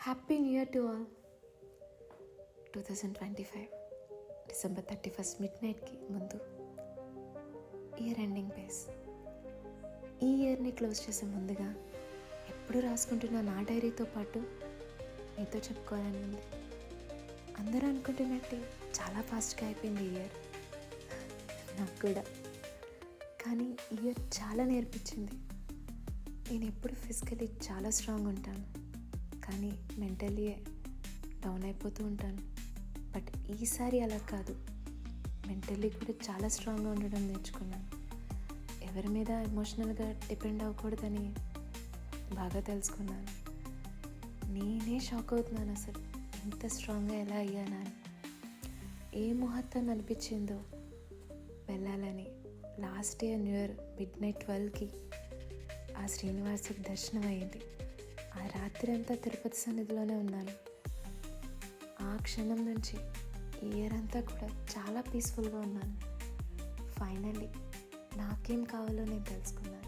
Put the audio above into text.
Happy new year to all. 2025 December 31 mid నైట్కి ముందు year ending face. ఈ ఇయర్ని close చేసే ముందుగా ఎప్పుడు రాసుకుంటున్న నా డైరీతో పాటు మీతో చెప్పుకోవాలని ఉంది. అందరూ అనుకుంటున్నట్టే చాలా ఫాస్ట్గా అయిపోయింది ఈ ఇయర్, నాకు కూడా. కానీ ఈ ఇయర్ చాలా నేర్పించింది. నేను ఎప్పుడు ఫిజికలీ చాలా స్ట్రాంగ్ ఉంటాను, కానీ మెంటలీ డౌన్ అయిపోతూ ఉంటాను. బట్ ఈసారి అలా కాదు, మెంటల్లీ కూడా చాలా స్ట్రాంగ్గా ఉండడం నేర్చుకున్నాను. ఎవరి మీద ఎమోషనల్గా డిపెండ్ అవ్వకూడదని బాగా తెలుసుకున్నాను. నేనే షాక్ అవుతున్నాను, అసలు ఇంత స్ట్రాంగ్గా ఎలా అయ్యానా అని. ఏ ముహూర్తం అనిపించిందో వెళ్ళాలని last year new year midnight 12కి ఆ శ్రీనివాసుడికి దర్శనం అయ్యింది. ఆ రాత్రి అంతా తిరుపతి సన్నిధిలోనే ఉన్నాను. ఆ క్షణం నుంచి ఈ ఇయర్ అంతా కూడా చాలా పీస్ఫుల్గా ఉన్నాను. ఫైనల్లీ నాకేం కావాలో నేను తెలుసుకున్నాను.